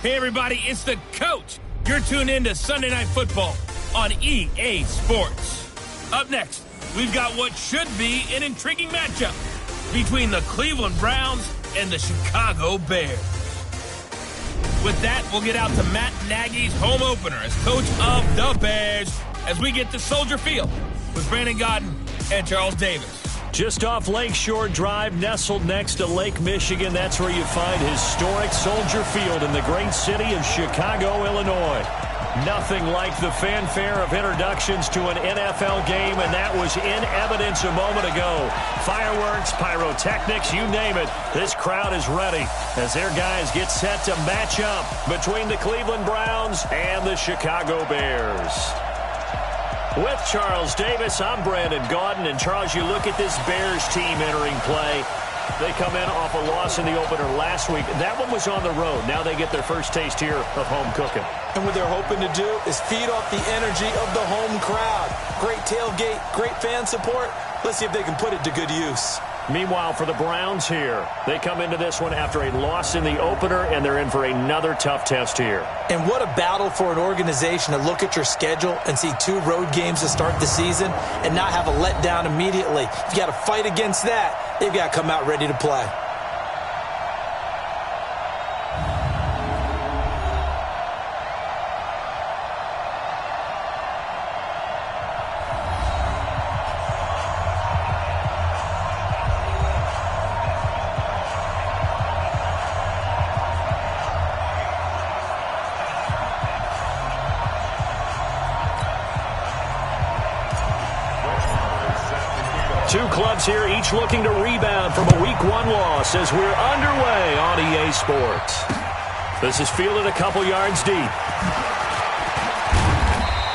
Hey, everybody, it's the coach. You're tuned in to Sunday Night Football on EA Sports. Up next, we've got what should be an intriguing matchup between the Cleveland Browns and the Chicago Bears. With that, we'll get out to Matt Nagy's home opener as coach of the Bears as we get to Soldier Field with Brandon Godden and Charles Davis. Just off Lakeshore Drive, nestled next to Lake Michigan, that's where you find historic Soldier Field in the great city of Chicago, Illinois. Nothing like the fanfare of introductions to an NFL game, and that was in evidence a moment ago. Fireworks, pyrotechnics, you name it. This crowd is ready as their guys get set to match up between the Cleveland Browns and the Chicago Bears. With Charles Davis, I'm Brandon Gaudin. And Charles, you look at this Bears team entering play. They come in off a loss in the opener last week. That one was on the road. Now they get their first taste here of home cooking. And what they're hoping to do is feed off the energy of the home crowd. Great tailgate, great fan support. Let's see if they can put it to good use. Meanwhile, for the Browns here, they come into this one after a loss in the opener, and they're in for another tough test here. And what a battle for an organization to look at your schedule and see 2 road games to start the season and not have a letdown immediately. You got to fight against that. They've got to come out ready to play. Two clubs here, each looking to rebound from a Week 1 loss as we're underway on EA Sports. This is fielded a couple yards deep.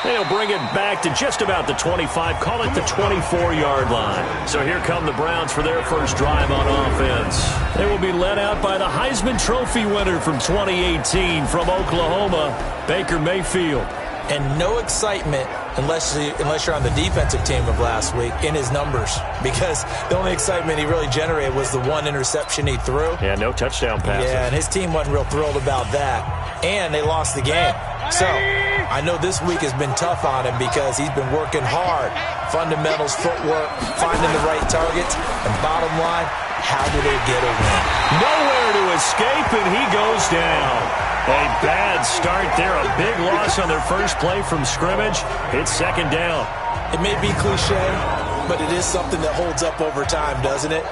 They'll bring it back to just about the 25, call it the 24-yard line. So here come the Browns for their first drive on offense. They will be led out by the Heisman Trophy winner from 2018 from Oklahoma, Baker Mayfield. And no excitement unless you're on the defensive team of last week in his numbers, because the only excitement he really generated was the 1 interception he threw. Yeah, no touchdown passes. Yeah, and his team wasn't real thrilled about that. And they lost the game. So I know this week has been tough on him because he's been working hard. Fundamentals, footwork, finding the right targets, and bottom line, how do they get a win? Nowhere to escape, and he goes down. A bad start there, a big loss on their first play from scrimmage. It's second down. It may be cliche, but it is something that holds up over time, doesn't it?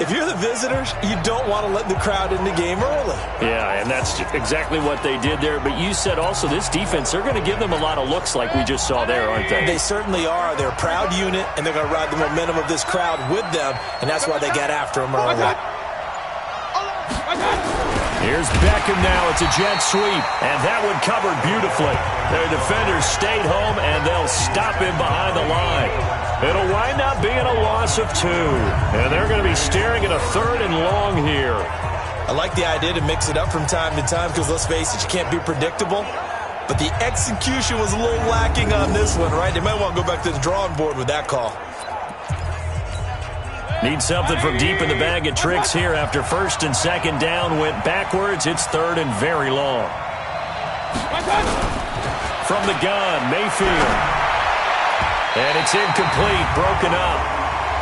If you're the visitors, you don't want to let the crowd in the game early. Yeah, and that's exactly what they did there. But you said also this defense, they're going to give them a lot of looks like we just saw there, aren't they? They certainly are. They're a proud unit, and they're going to ride the momentum of this crowd with them, and that's why they got after them early. Here's Beckham now. It's a jet sweep, and that one covered beautifully. Their defenders stayed home, and they'll stop him behind the line. It'll wind up being a loss of 2, and they're going to be staring at a 3rd and long here. I like the idea to mix it up from time to time because, let's face it, you can't be predictable. But the execution was a little lacking on this one, right? They might want to go back to the drawing board with that call. Need something from deep in the bag of tricks here after 1st and 2nd down went backwards. It's 3rd and very long. From the gun, Mayfield. And it's incomplete, broken up.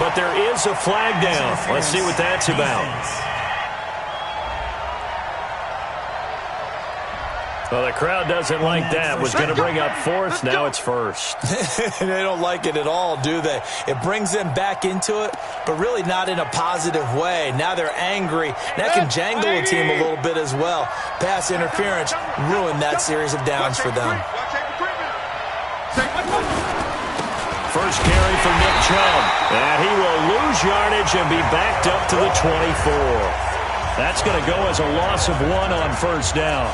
But there is a flag down. Let's see what that's about. Well, the crowd doesn't like that. Was going to bring up 4th. Now it's 1st. They don't like it at all, do they? It brings them back into it, but really not in a positive way. Now they're angry. That can jangle a team a little bit as well. Pass interference ruined that series of downs for them. First carry for Nick Chubb. And he will lose yardage and be backed up to the 24. That's going to go as a loss of 1 on 1st down.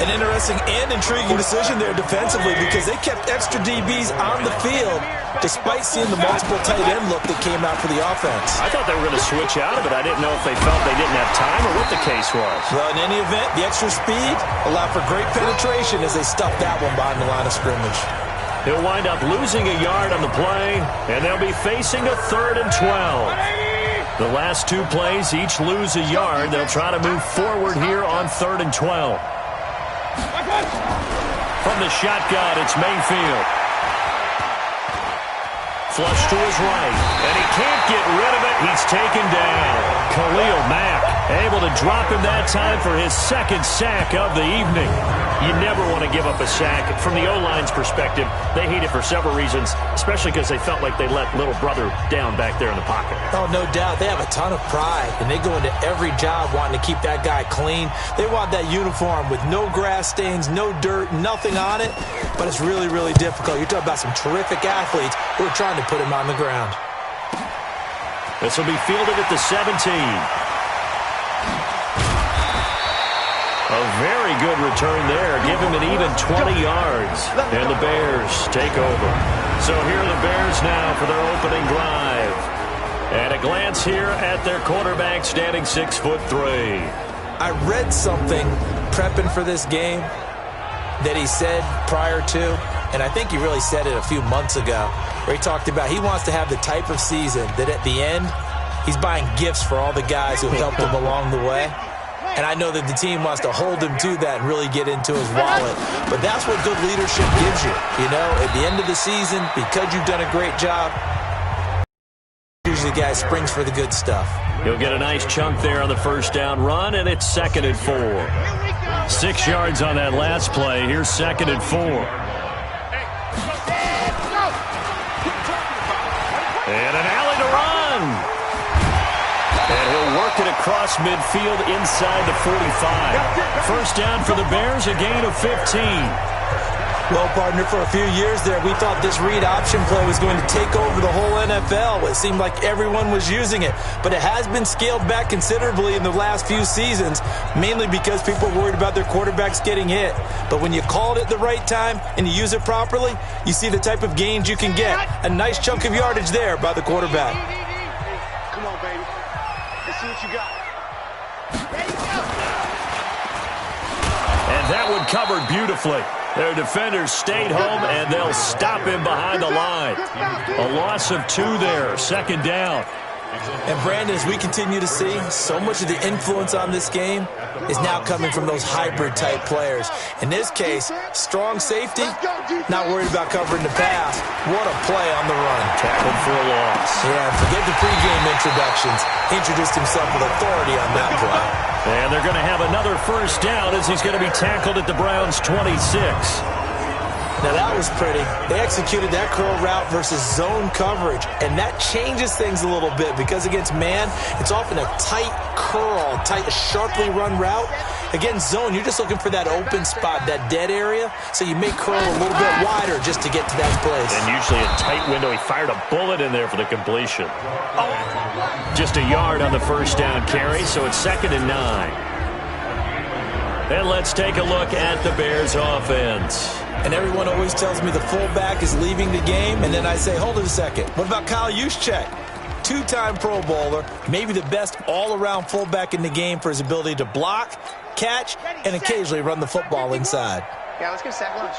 An interesting and intriguing decision there defensively because they kept extra DBs on the field despite seeing the multiple tight end look that came out for the offense. I thought they were going to switch out of it. I didn't know if they felt they didn't have time or what the case was. Well, in any event, the extra speed allowed for great penetration as they stuffed that one behind the line of scrimmage. He'll wind up losing a yard on the play, and they'll be facing a 3rd and 12. The last 2 plays each lose a yard. They'll try to move forward here on 3rd and 12. From the shotgun, it's Mayfield. Flush to his right, and he can't get rid of it. He's taken down. Khalil Mack able to drop him that time for his second sack of the evening. You never want to give up a sack. From the O-line's perspective, they hate it for several reasons, especially because they felt like they let little brother down back there in the pocket. Oh, no doubt. They have a ton of pride, and they go into every job wanting to keep that guy clean. They want that uniform with no grass stains, no dirt, nothing on it, but it's really, really difficult. You're talking about some terrific athletes who are trying to put him on the ground. This will be fielded at the 17. A very good return there. Give him an even 20 yards. And the Bears take over. So here are the Bears now for their opening drive. And a glance here at their quarterback standing 6'3". I read something prepping for this game that he said prior to, and I think he really said it a few months ago, where he talked about he wants to have the type of season that at the end, he's buying gifts for all the guys who helped him along the way. And I know that the team wants to hold him to that and really get into his wallet. But that's what good leadership gives you. You know, at the end of the season, because you've done a great job, usually the guy springs for the good stuff. He'll get a nice chunk there on the first down run, and it's 2nd and 4. 6 yards on that last play. Here's 2nd and 4. And an alley to run. And he'll work it across midfield inside the 45. First down for the Bears, a gain of 15. Well, partner, for a few years there, we thought this read option play was going to take over the whole NFL. It seemed like everyone was using it. But it has been scaled back considerably in the last few seasons, mainly because people are worried about their quarterbacks getting hit. But when you call it at the right time and you use it properly, you see the type of gains you can get. A nice chunk of yardage there by the quarterback. Come on, baby. Let's see what you got. And that one covered beautifully. Their defenders stayed home, and they'll stop him behind the line. A loss of 2 there, 2nd down. And, Brandon, as we continue to see, so much of the influence on this game is now coming from those hybrid-type players. In this case, strong safety, not worried about covering the pass. What a play on the run. Tackled for a loss. Yeah, forget the pregame introductions. He introduced himself with authority on that play. And they're going to have another first down as he's going to be tackled at the Browns' 26. Now, that was pretty. They executed that curl route versus zone coverage, and that changes things a little bit because against man, it's often a tight curl, tight, sharply run route. Against zone, you're just looking for that open spot, that dead area, so you may curl a little bit wider just to get to that place. And usually a tight window. He fired a bullet in there for the completion. Just a yard on the first down carry, so it's 2nd and 9. And let's take a look at the Bears offense. And everyone always tells me the fullback is leaving the game, and then I say, hold it a second. What about Kyle Juszczyk? 2-time Pro Bowler, maybe the best all-around fullback in the game for his ability to block, catch, and occasionally run the football inside. Yeah, let's get a sack lunch.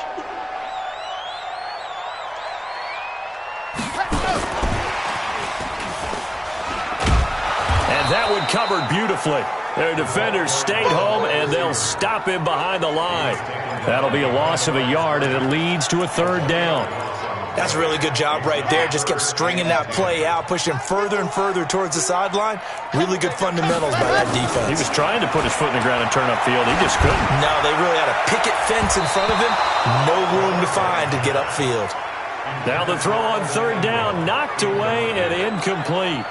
And that one covered beautifully. Their defenders stayed home, and they'll stop him behind the line. That'll be a loss of a yard, and it leads to a 3rd down. That's a really good job right there. Just kept stringing that play out, pushing him further and further towards the sideline. Really good fundamentals by that defense. He was trying to put his foot in the ground and turn upfield. He just couldn't. No, they really had a picket fence in front of him. No room to find to get upfield. Now the throw on 3rd down, knocked away and incomplete.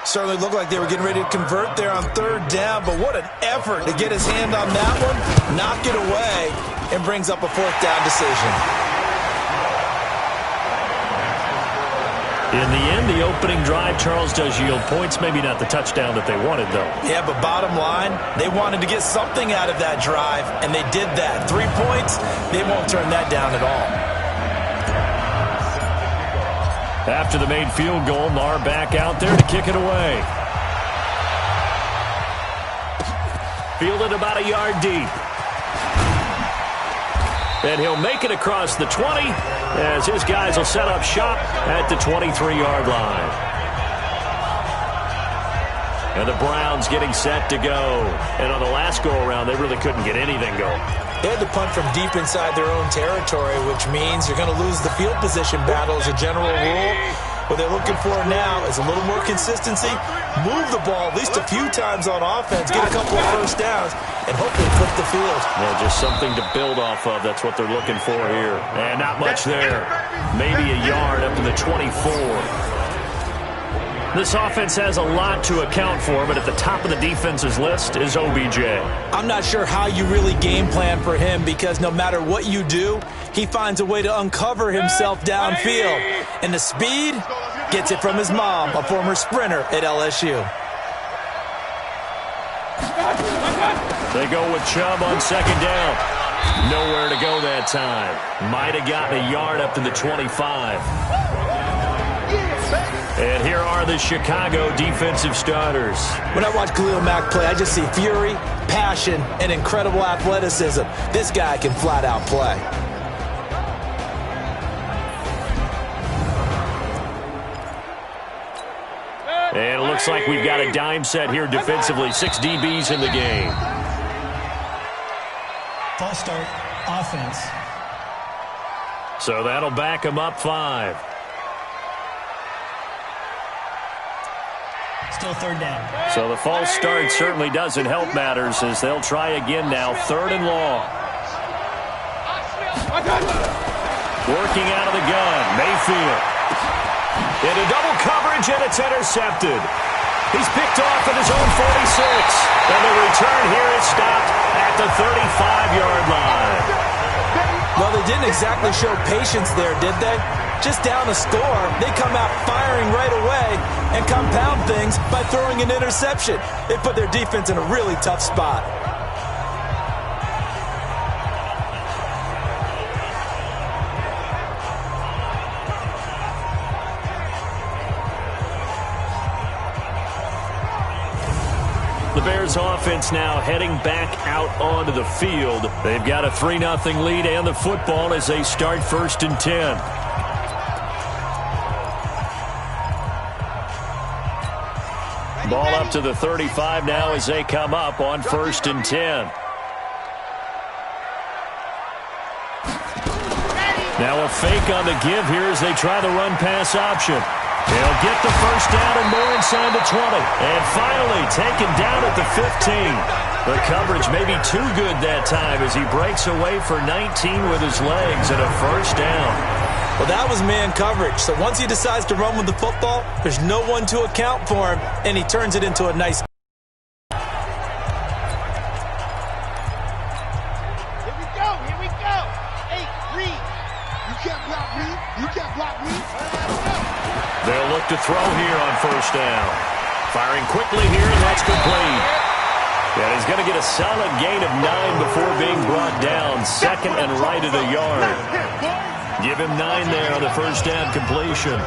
Certainly looked like they were getting ready to convert there on 3rd down, but what an effort to get his hand on that one, knock it away, and brings up a 4th down decision. In the end, the opening drive, Charles, does yield points. Maybe not the touchdown that they wanted, though. Yeah, but bottom line, they wanted to get something out of that drive, and they did that. 3 points, they won't turn that down at all. After the made field goal, Marr back out there to kick it away. Fielded about a yard deep. And he'll make it across the 20 as his guys will set up shop at the 23-yard line. And the Browns getting set to go. And on the last go-around, they really couldn't get anything going. They had to punt from deep inside their own territory, which means you're going to lose the field position battle as a general rule. What they're looking for now is a little more consistency, move the ball at least a few times on offense, get a couple of first downs, and hopefully clip the field. Yeah, just something to build off of. That's what they're looking for here. And not much there. Maybe a yard up to the 24. This offense has a lot to account for, but at the top of the defense's list is OBJ. I'm not sure how you really game plan for him because no matter what you do, he finds a way to uncover himself downfield. And the speed gets it from his mom, a former sprinter at LSU. They go with Chubb on second down. Nowhere to go that time. Might have gotten a yard up to the 25. And here are the Chicago defensive starters. When I watch Khalil Mack play, I just see fury, passion, and incredible athleticism. This guy can flat out play. And it looks like we've got a dime set here defensively. 6 DBs in the game. False start, offense. So that'll back them up 5. Still third down. So the false start certainly doesn't help matters as they'll try again now. 3rd and long. Working out of the gun. Mayfield. Into double coverage, and it's intercepted. He's picked off at his own 46. And the return here is stopped at the 35-yard line. Well, they didn't exactly show patience there, did they? Just down a score, they come out firing right away and compound things by throwing an interception. They put their defense in a really tough spot. The Bears offense now heading back out onto the field. They've got a 3-0 lead and the football as they start 1st and 10. Ball up to the 35 now as they come up on 1st and 10. Now a fake on the give here as they try the run-pass option. They'll get the first down and more inside the 20. And finally taken down at the 15. The coverage may be too good that time as he breaks away for 19 with his legs and a first down. Well, that was man coverage. So once he decides to run with the football, there's no one to account for him, and he turns it into a nice. Here we go. Hey, read. You can't block me. They'll look to throw here on first down. Firing quickly here, and that's complete. And he's going to get a solid gain of 9 before being brought down. 2nd and right of the yard. Give him 9 there on the first down completion.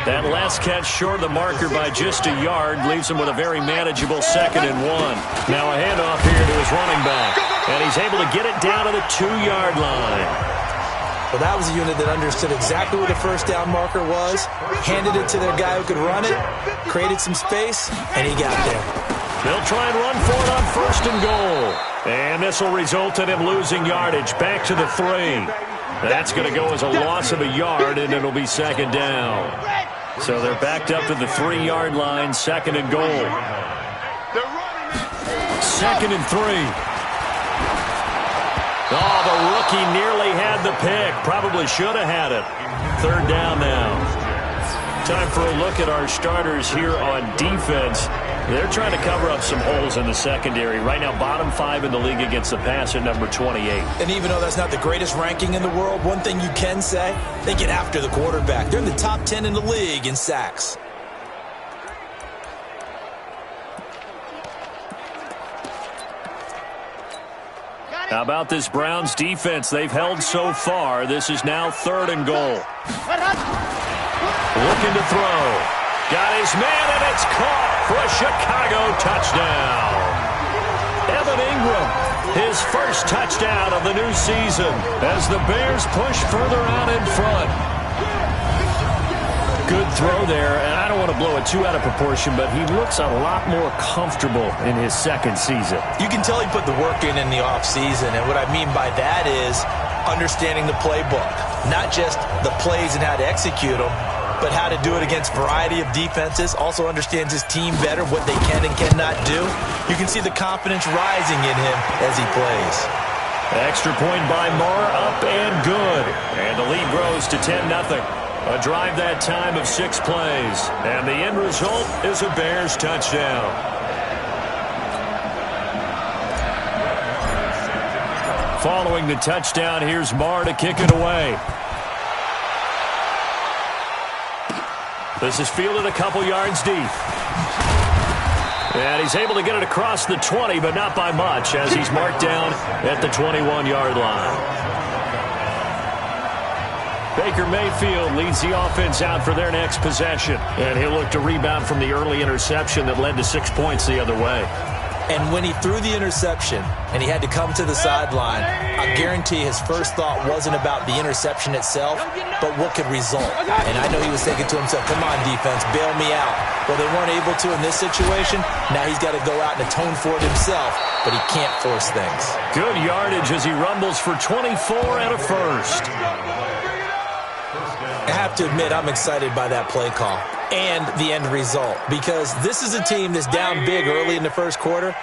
That last catch short of the marker by just a yard leaves him with a very manageable 2nd and 1. Now a handoff here to his running back. And he's able to get it down to the 2-yard line. Well, that was a unit that understood exactly where the first down marker was, handed it to their guy who could run it, created some space, and he got there. They'll try and run for it on 1st and goal. And this will result in him losing yardage back to the 3. That's going to go as a loss of a yard, and it'll be 2nd down. So they're backed up to the 3-yard line, 2nd and goal. 2nd and 3. Oh, the rookie nearly had the pick. Probably should have had it. 3rd down now. Time for a look at our starters here on defense. They're trying to cover up some holes in the secondary. Right now, bottom 5 in the league against the pass at number 28. And even though that's not the greatest ranking in the world, one thing you can say, they get after the quarterback. They're in the top 10 in the league in sacks. How about this Browns defense they've held so far? This is now 3rd and goal. Looking to throw. Got his man, and it's caught for a Chicago touchdown. Evan Ingram, his first touchdown of the new season as the Bears push further out in front. Good throw there, and I don't want to blow it too out of proportion, but he looks a lot more comfortable in his second season. You can tell he put the work in the offseason, and what I mean by that is understanding the playbook. Not just the plays and how to execute them, but how to do it against a variety of defenses. Also understands his team better, what they can and cannot do. You can see the confidence rising in him as he plays. Extra point by Marr, up and good. And the lead grows to 10-0. A drive that time of 6 plays. And the end result is a Bears touchdown. Following the touchdown, here's Marr to kick it away. This is fielded a couple yards deep. And he's able to get it across the 20, but not by much, as he's marked down at the 21-yard line. Baker Mayfield leads the offense out for their next possession. And he'll look to rebound from the early interception that led to 6 points the other way. And when he threw the interception and he had to come to the sideline, I guarantee his first thought wasn't about the interception itself, but what could result. And I know he was thinking to himself, come on, defense, bail me out. Well, they weren't able to in this situation. Now he's got to go out and atone for it himself, but he can't force things. Good yardage as he rumbles for 24 and a first. I have to admit, I'm excited by that play call and the end result, because this is a team that's down big early in the first quarter,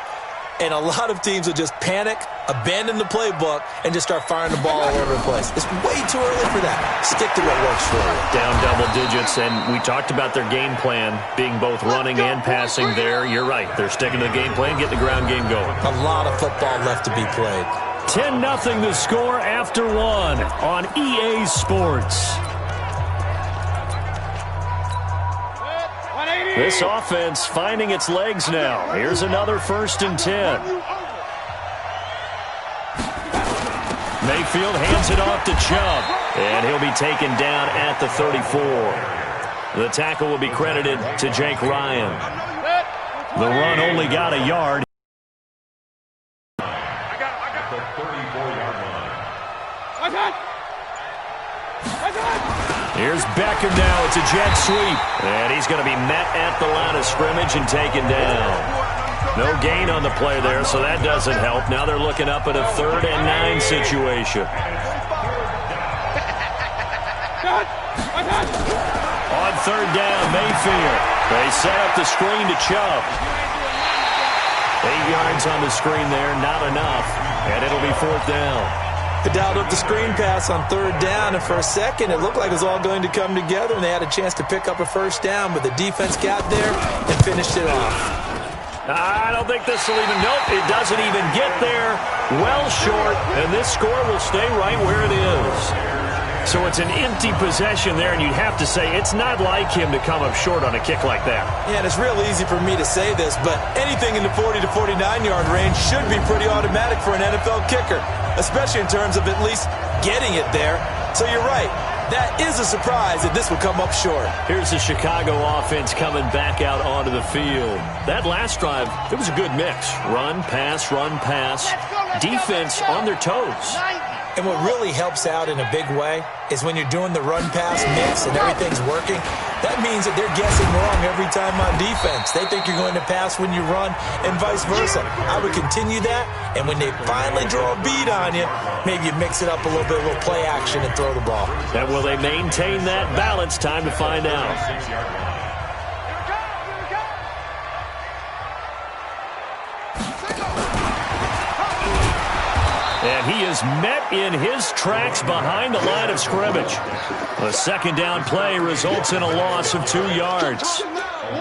and a lot of teams will just panic, abandon the playbook, and just start firing the ball all over the place. It's way too early for that. Stick to what works for you. Down double digits, and we talked about their game plan being both running and passing there. You're right. They're sticking to the game plan, getting the ground game going. A lot of football left to be played. 10-0 the score after 1 on EA Sports. This offense finding its legs now. Here's another 1st and 10. Mayfield hands it off to Chubb, and he'll be taken down at the 34. The tackle will be credited to Jake Ryan. The run only got a yard. Here's Beckham now. It's a jet sweep. And he's going to be met at the line of scrimmage and taken down. No gain on the play there, so that doesn't help. Now they're looking up at a 3rd and 9 situation. On 3rd down, Mayfield. They set up the screen to Chubb. 8 yards on the screen there, not enough. And it'll be 4th down. They dialed up the screen pass on 3rd down, and for a second it looked like it was all going to come together, and they had a chance to pick up a 1st down, but the defense got there and finished it off. I don't think this will even, nope, it doesn't even get there. Well short, and this score will stay right where it is. So it's an empty possession there, and you'd have to say it's not like him to come up short on a kick like that. Yeah, and it's real easy for me to say this, but anything in the 40 to 49-yard range should be pretty automatic for an NFL kicker, especially in terms of at least getting it there. So you're right. That is a surprise that this will come up short. Here's the Chicago offense coming back out onto the field. That last drive, it was a good mix. Run, pass, defense on their toes. And what really helps out in a big way is when you're doing the run-pass mix and everything's working, that means that they're guessing wrong every time on defense. They think you're going to pass when you run and vice versa. I would continue that, and when they finally draw a bead on you, maybe you mix it up a little bit, a little play action, and throw the ball. And will they maintain that balance? Time to find out. And he is met in his tracks behind the line of scrimmage. A 2nd down play results in a loss of 2 yards.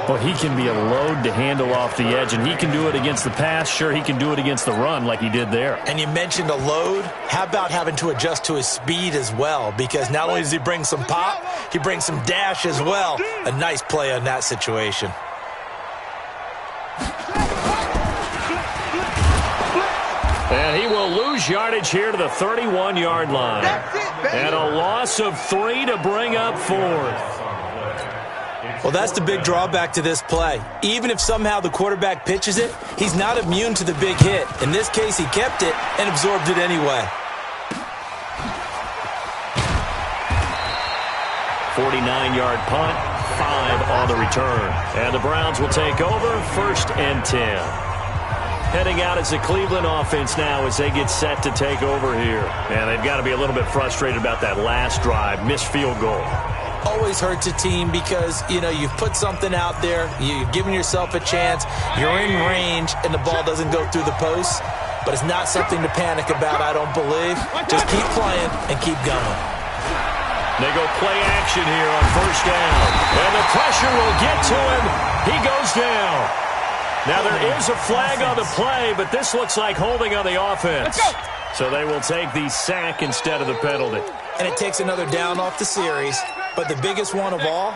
Well, he can be a load to handle off the edge, and he can do it against the pass. Sure, he can do it against the run like he did there. And you mentioned a load. How about having to adjust to his speed as well? Because not only does he bring some pop, he brings some dash as well. A nice play on that situation. And he will lose yardage here to the 31-yard line. And a loss of 3 to bring up 4th. Well, that's the big drawback to this play. Even if somehow the quarterback pitches it, he's not immune to the big hit. In this case, he kept it and absorbed it anyway. 49-yard punt. 5 on the return. And the Browns will take over 1st and 10. Heading out as the Cleveland offense now as they get set to take over here. And they've got to be a little bit frustrated about that last drive, missed field goal. Always hurts a team because, you've put something out there, you've given yourself a chance, you're in range, and the ball doesn't go through the post. But it's not something to panic about, I don't believe. Just keep playing and keep going. They go play action here on 1st down. And the pressure will get to him. He goes down. Now there is a flag on the play, but this looks like holding on the offense. So they will take the sack instead of the penalty. And it takes another down off the series. But the biggest one of all,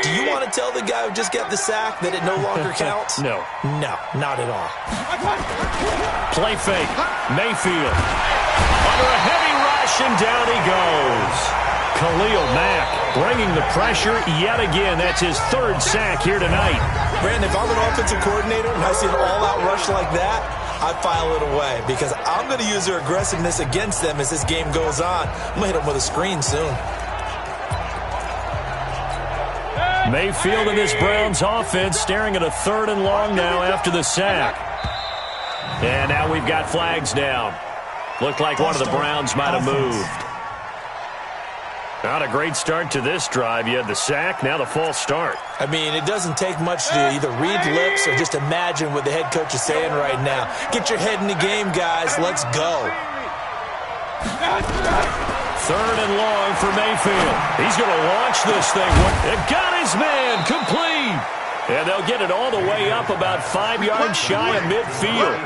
do you want to tell the guy who just got the sack that it no longer counts? No. No, not at all. Play fake. Mayfield. Under a heavy rush, and down he goes. Khalil Mack bringing the pressure yet again. That's his 3rd sack here tonight. Brandon, if I'm an offensive coordinator and I see an all-out rush like that, I file it away because I'm going to use their aggressiveness against them as this game goes on. I'm going to hit them with a screen soon. Mayfield and this Browns offense staring at a 3rd and long now after the sack. And now we've got flags down. Looked like one of the Browns might have moved. Not a great start to this drive. You had the sack, now the false start. I mean, it doesn't take much to either read lips or just imagine what the head coach is saying right now. Get your head in the game, guys. Let's go. 3rd and long for Mayfield. He's going to launch this thing. It got his man complete. And they'll get it all the way up about 5 yards shy of midfield.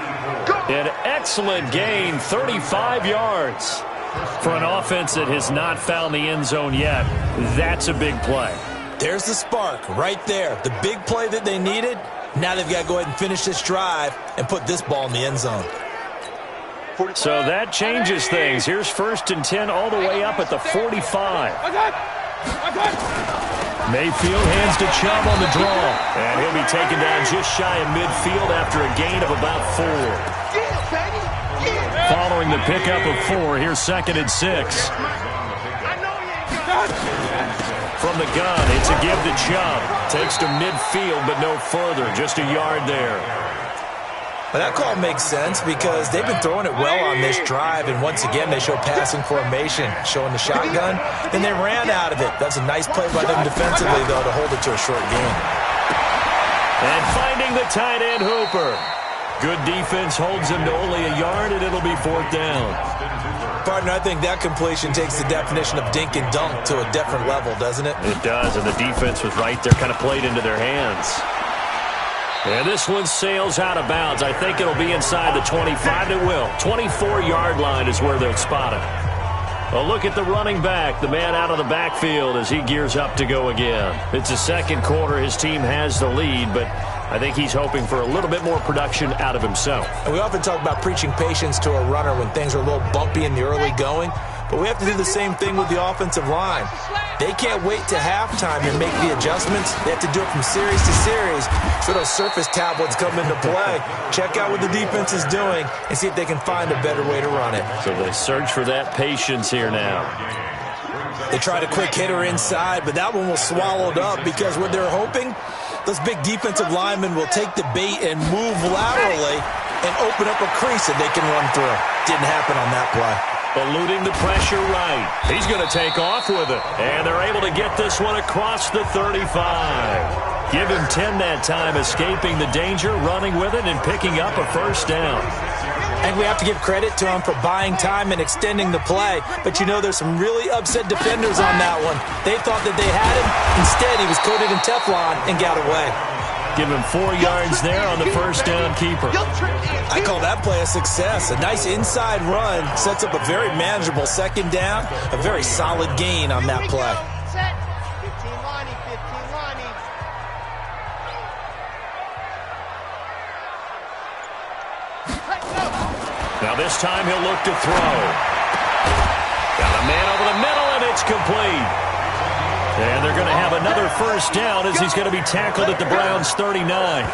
An excellent gain, 35 yards. For an offense that has not found the end zone yet, that's a big play. There's the spark right there. The big play that they needed. Now they've got to go ahead and finish this drive and put this ball in the end zone. So that changes things. Here's 1st and 10 all the way up at the 45. Mayfield hands to Chubb on the draw. And he'll be taken down just shy of midfield after a gain of about 4. Following the pickup of 4, here's 2nd and 6. From the gun, it's a give to Chubb. Takes to midfield, but no further. Just a yard there. Well, that call makes sense because they've been throwing it well on this drive, and once again they show passing formation, showing the shotgun. Then they ran out of it. That's a nice play by them defensively, though, to hold it to a short gain. And finding the tight end Hooper. Good defense holds him to only a yard, and it'll be 4th down. Partner, I think that completion takes the definition of dink and dunk to a different level, doesn't it? It does, and the defense was right there, kind of played into their hands. And this one sails out of bounds. I think it'll be inside the 25. It will. 24-yard line is where they'll spot it. A look at the running back, the man out of the backfield as he gears up to go again. It's the 2nd quarter. His team has the lead, but I think he's hoping for a little bit more production out of himself. And we often talk about preaching patience to a runner when things are a little bumpy in the early going, but we have to do the same thing with the offensive line. They can't wait to halftime and make the adjustments. They have to do it from series to series, so those surface tablets come into play. Check out what the defense is doing and see if they can find a better way to run it. So they search for that patience here now. They tried a quick hitter inside, but that one was swallowed up because what they're hoping, those big defensive linemen will take the bait and move laterally and open up a crease that they can run through. Didn't happen on that play. Eluding the pressure right. He's going to take off with it. And they're able to get this one across the 35. Give him 10 that time, escaping the danger, running with it, and picking up a 1st down. And we have to give credit to him for buying time and extending the play. But there's some really upset defenders on that one. They thought that they had him. Instead, he was coated in Teflon and got away. Give him 4 yards there on the 1st down keeper. I call that play a success. A nice inside run sets up a very manageable 2nd down. A very solid gain on that play. Now this time he'll look to throw. Got a man over the middle, and it's complete. And they're going to have another 1st down as he's going to be tackled at the Browns' 39.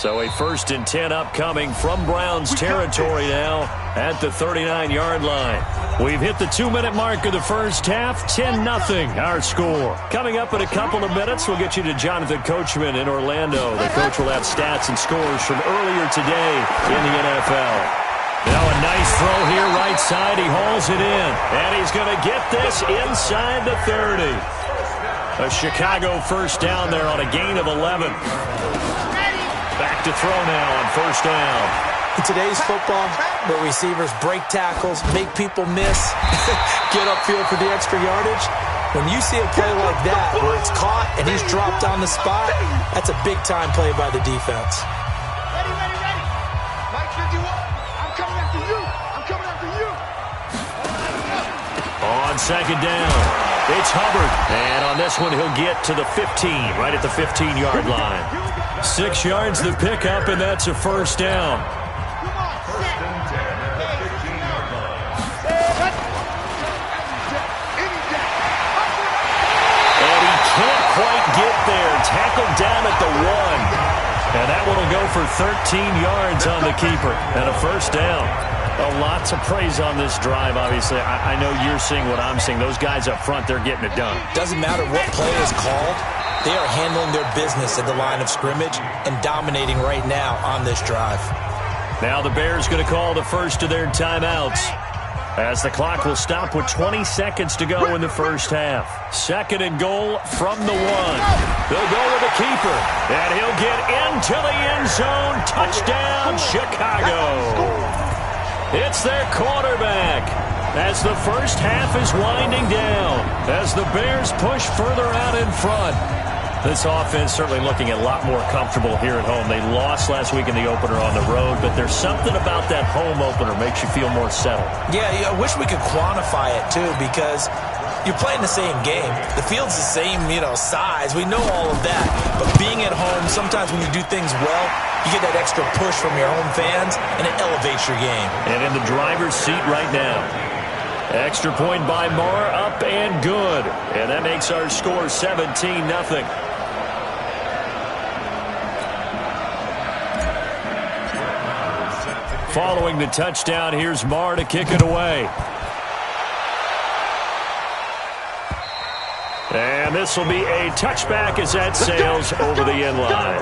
So a 1st and 10 upcoming from Browns territory now at the 39-yard line. We've hit the 2-minute mark of the first half, 10-0 our score. Coming up in a couple of minutes, we'll get you to Jonathan Coachman in Orlando. The coach will have stats and scores from earlier today in the NFL. Now a nice throw here right side. He hauls it in, and he's going to get this inside the 30. A Chicago first down there on a gain of 11. Back to throw now on first down. In today's football, where receivers break tackles, make people miss, get upfield for the extra yardage, when you see a play like that where it's caught and he's dropped on the spot, that's a big-time play by the defense. Ready. Mike 51. I'm coming after you. On second down, it's Hubbard. And on this one, he'll get to the 15, right at the 15-yard line. 6 yards the pickup, and that's a first down. And he can't quite get there. Tackled down at the 1. And that one will go for 13 yards on the keeper and a first down. A lot to praise on this drive, obviously. I know you're seeing what I'm seeing. Those guys up front, they're getting it done. Doesn't matter what play is called. They are handling their business at the line of scrimmage and dominating right now on this drive. Now the Bears going to call the first of their timeouts as the clock will stop with 20 seconds to go in the first half. 2nd and goal from the 1. They'll go with the keeper, and he'll get into the end zone. Touchdown, Chicago. It's their quarterback as the first half is winding down, as the Bears push further out in front. This offense certainly looking a lot more comfortable here at home. They lost last week in the opener on the road, but there's something about that home opener makes you feel more settled. Yeah, I wish we could quantify it, too, because you're playing the same game. The field's the same, size. We know all of that. But being at home, sometimes when you do things well, you get that extra push from your home fans, and it elevates your game. And in the driver's seat right now. Extra point by Marr, up and good. And that makes our score 17-0. Following the touchdown, here's Marr to kick it away. And this will be a touchback as that sails over the end line.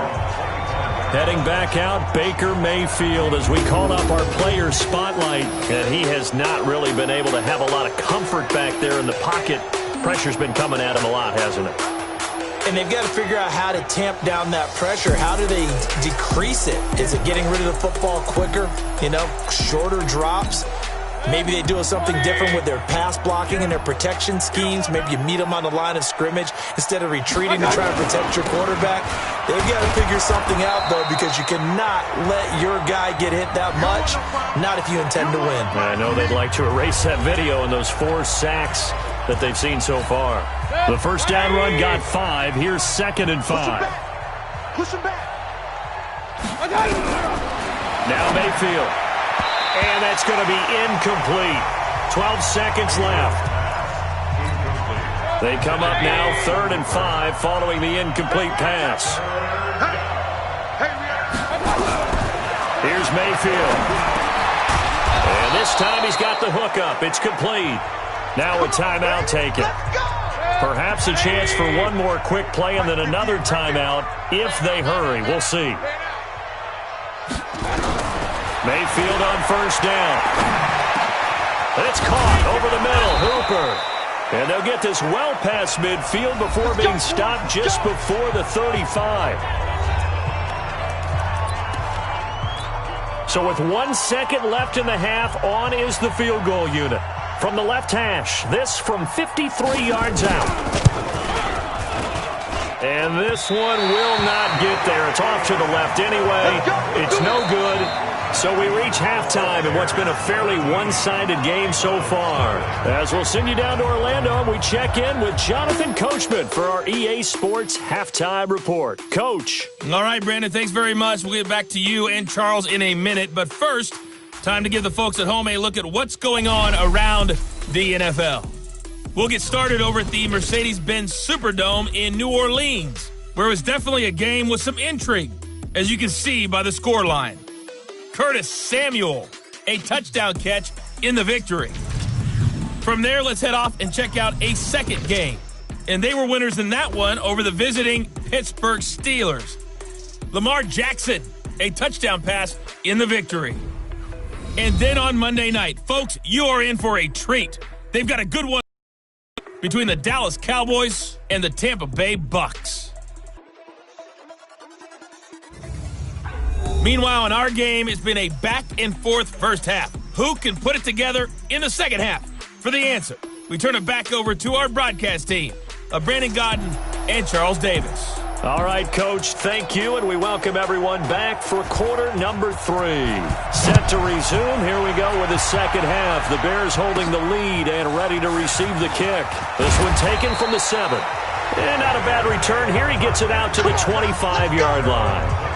Heading back out, Baker Mayfield, as we call up our player spotlight. And he has not really been able to have a lot of comfort back there in the pocket. Pressure's been coming at him a lot, hasn't it? And they've got to figure out how to tamp down that pressure. How do they decrease it? Is it getting rid of the football quicker? Shorter drops? Maybe they do something different with their pass blocking and their protection schemes. Maybe you meet them on the line of scrimmage instead of retreating to try to protect your quarterback. They've got to figure something out, though, because you cannot let your guy get hit that much, not if you intend to win. I know they'd like to erase that video and those 4 sacks that they've seen so far. The first down run got 5. Here's 2nd and 5. Push him back. Now Mayfield. And that's going to be incomplete. 12 seconds left. They come up now 3rd and 5 following the incomplete pass. Here's Mayfield. And this time he's got the hook up. It's complete. Now a timeout taken. Perhaps a chance for one more quick play and then another timeout if they hurry. We'll see. Mayfield on first down. It's caught over the middle. Hooper. And they'll get this well past midfield before being stopped just before the 35. So with 1 second left in the half, on is the field goal unit. From the left hash, this from 53 yards out. And this one will not get there. It's off to the left anyway. It's no good. So we reach halftime in what's been a fairly one-sided game so far. As we'll send you down to Orlando, and we check in with Jonathan Coachman for our EA Sports Halftime Report. Coach. All right, Brandon, thanks very much. We'll get back to you and Charles in a minute. But first, time to give the folks at home a look at what's going on around the NFL. We'll get started over at the Mercedes-Benz Superdome in New Orleans, where it was definitely a game with some intrigue. as you can see by the scoreline. Curtis Samuel, a touchdown catch in the victory. From there, let's head off and check out a second game. And they were winners in that one over the visiting Pittsburgh Steelers. Lamar Jackson, a touchdown pass in the victory. And then on Monday night, folks, you are in for a treat. They've got a good one between the Dallas Cowboys and the Tampa Bay Bucks. Meanwhile, in our game, it's been a back-and-forth first half. Who can put it together in the second half? For the answer, we turn it back over to our broadcast team of Brandon Godden and Charles Davis. All right, Coach, thank you, and we welcome everyone back for quarter number 3. Set to resume. Here we go with the second half. The Bears holding the lead and ready to receive the kick. This one taken from the 7. And not a bad return here. He gets it out to the 25-yard line.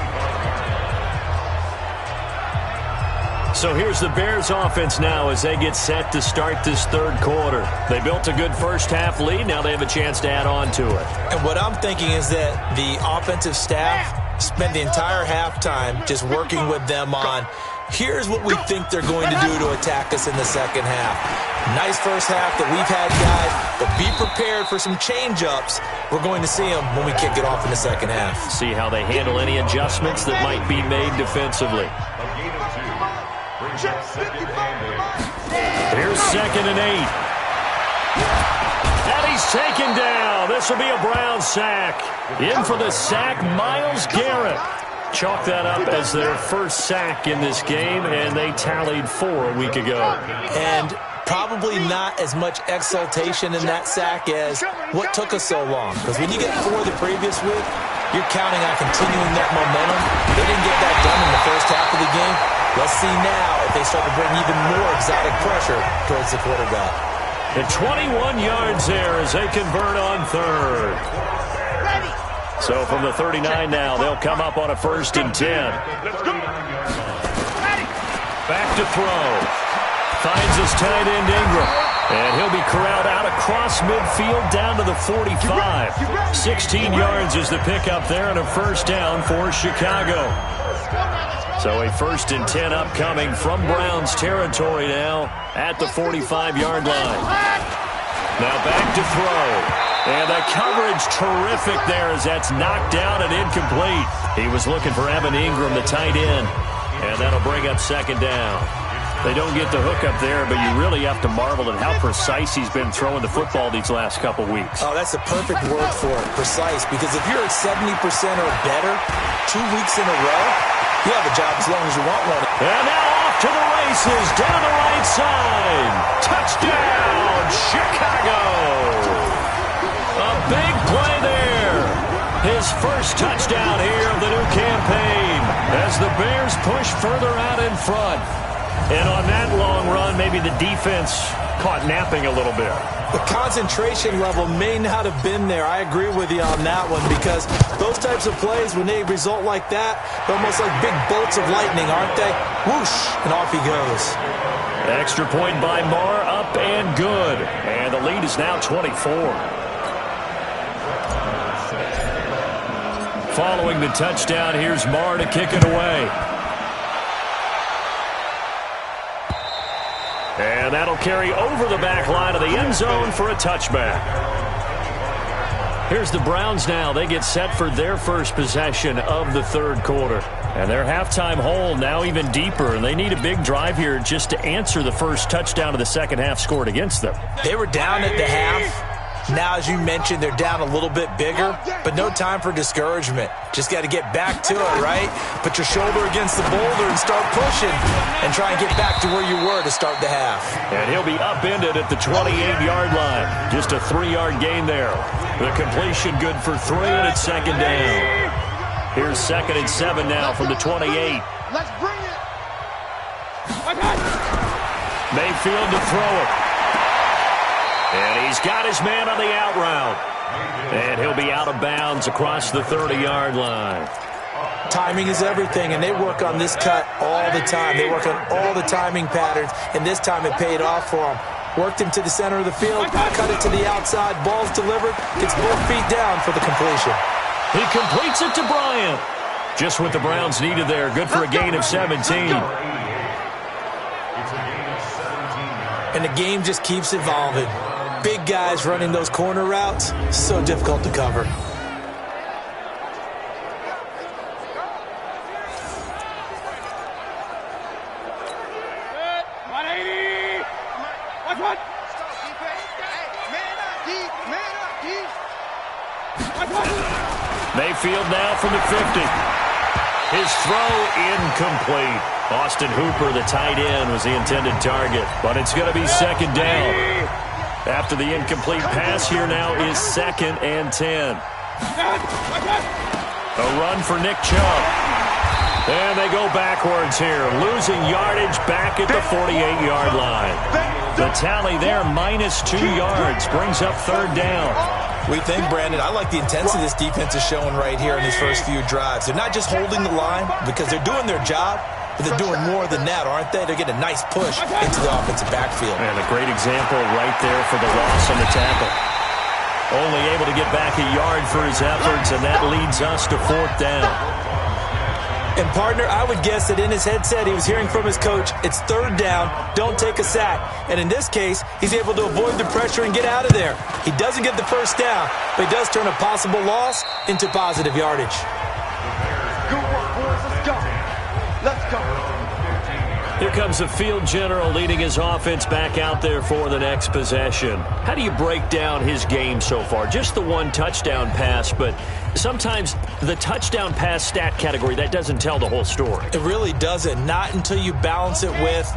So here's the Bears offense now as they get set to start this third quarter. They built a good first half lead. Now they have a chance to add on to it. And what I'm thinking is that the offensive staff spent the entire halftime just working with them on, here's what we think they're going to do to attack us in the second half. Nice first half that we've had, guys, but be prepared for some change-ups. We're going to see them when we kick it off in the second half. See how they handle any adjustments that might be made defensively. Here's 2nd and 8. And he's taken down. This will be a Brown sack. In for the sack, Myles Garrett. Chalk that up as their first sack in this game, and they tallied 4 a week ago. And probably not as much exultation in that sack as what took us so long. Because when you get 4 the previous week, you're counting on continuing that momentum. They didn't get that done in the first half of the game. Let's see now if they start to bring even more exotic pressure towards the quarterback. And 21 yards there as they convert on 3rd. So from the 39 now, they'll come up on a 1st and 10. Back to throw. Finds his tight end Ingram. And he'll be corralled out across midfield down to the 45. 16 yards is the pickup there and a first down for Chicago. So a 1st and 10 upcoming from Browns territory now at the 45-yard line. Now back to throw. And the coverage terrific there as that's knocked down and incomplete. He was looking for Evan Ingram, the tight end. And that'll bring up 2nd down. They don't get the hook up there, but you really have to marvel at how precise he's been throwing the football these last couple weeks. Oh, that's a perfect word for it, precise. Because if you're at 70% or better 2 weeks in a row, you have a job as long as you want one. And now off to the races, down the right side. Touchdown, Chicago. A big play there. His first touchdown here of the new campaign as the Bears push further out in front. And on that long run, maybe the defense caught napping a little bit. The concentration level may not have been there. I agree with you on that one because those types of plays, when they result like that, they're almost like big bolts of lightning, aren't they? Whoosh, and off he goes. Extra point by Marr, up and good. And the lead is now 24. Following the touchdown, here's Marr to kick it away. And that'll carry over the back line of the end zone for a touchback. Here's the Browns now. They get set for their first possession of the third quarter. And their halftime hole now even deeper. And they need a big drive here just to answer the first touchdown of the second half scored against them. They were down at the half. Now, as you mentioned, they're down a little bit bigger, but no time for discouragement. Just got to get back to it, right? Put your shoulder against the boulder and start pushing and try and get back to where you were to start the half. And he'll be upended at the 28-yard line. Just a 3-yard gain there. The completion good for 3, and it's 2nd down. Here's 2nd and 7 now from the 28. Let's bring it. Mayfield to throw it. And he's got his man on the out route. And he'll be out of bounds across the 30-yard line. Timing is everything, and they work on this cut all the time. They work on all the timing patterns, and this time it paid off for them. Worked him to the center of the field, cut it to the outside, ball's delivered, gets both feet down for the completion. He completes it to Bryant. Just what the Browns needed there. Good for a gain of 17. And the game just keeps evolving. Big guys running those corner routes, so difficult to cover. Mayfield now from the 50. His throw incomplete. Austin Hooper, the tight end, was the intended target. But it's going to be second down. After the incomplete pass, here now is 2nd and 10. A run for Nick Chubb. And they go backwards here, losing yardage back at the 48-yard line. The tally there, -2 yards, brings up 3rd down. We think, Brandon, I like the intensity this defense is showing right here in these first few drives. They're not just holding the line because they're doing their job, but they're doing more than that, aren't they? They're getting a nice push into the offensive backfield. And a great example right there for the loss on the tackle. Only able to get back a yard for his efforts, and that leads us to 4th down. And, partner, I would guess that in his headset he was hearing from his coach, it's 3rd down, don't take a sack. And in this case, he's able to avoid the pressure and get out of there. He doesn't get the 1st down, but he does turn a possible loss into positive yardage. Good work, boys. Let's go. Let's go. Here comes the field general leading his offense back out there for the next possession. How do you break down his game so far? Just the 1 touchdown pass, but sometimes the touchdown pass stat category, that doesn't tell the whole story. It really doesn't, not until you balance it with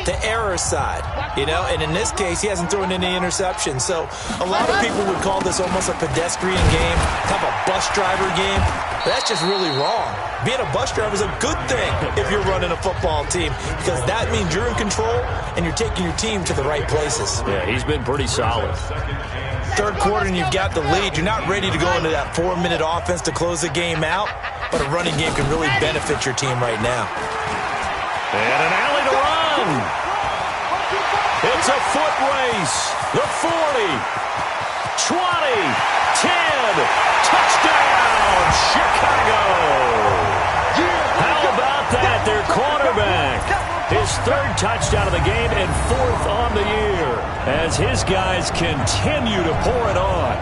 the error side, you know, and in this case, he hasn't thrown any interceptions. So a lot of people would call this almost a pedestrian game, kind of a bus driver game. But that's just really wrong. Being a bus driver is a good thing if you're running a football team because that means you're in control and you're taking your team to the right places. Yeah, he's been pretty solid. 3rd quarter and you've got the lead. You're not ready to go into that 4-minute offense to close the game out, but a running game can really benefit your team right now. And an alley to run. It's a foot race. The 40, 20, 10, touchdown, Chicago. How about that? Their quarterback. His 3rd touchdown of the game and 4th on the year as his guys continue to pour it on.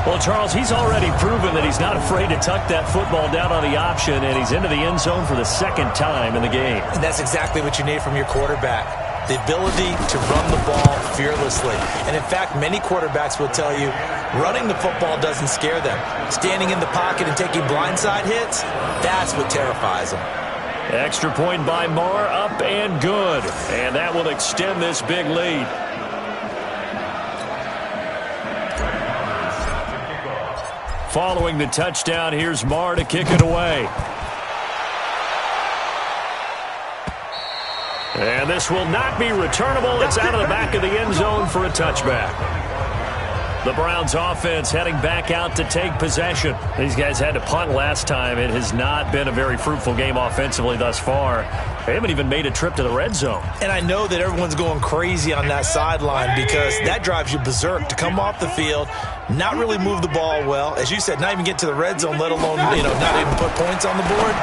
Well, Charles, he's already proven that he's not afraid to tuck that football down on the option, and he's into the end zone for the 2nd time in the game. And that's exactly what you need from your quarterback. The ability to run the ball fearlessly. And, in fact, many quarterbacks will tell you running the football doesn't scare them. Standing in the pocket and taking blindside hits, that's what terrifies them. Extra point by Marr, up and good. And that will extend this big lead. Following the touchdown, here's Marr to kick it away. And this will not be returnable. It's out of the back of the end zone for a touchback. The Browns offense heading back out to take possession. These guys had to punt last time. It has not been a very fruitful game offensively thus far. They haven't even made a trip to the red zone. And I know that everyone's going crazy on that sideline because that drives you berserk to come off the field, not really move the ball well. As you said, not even get to the red zone, let alone, not even put points on the board.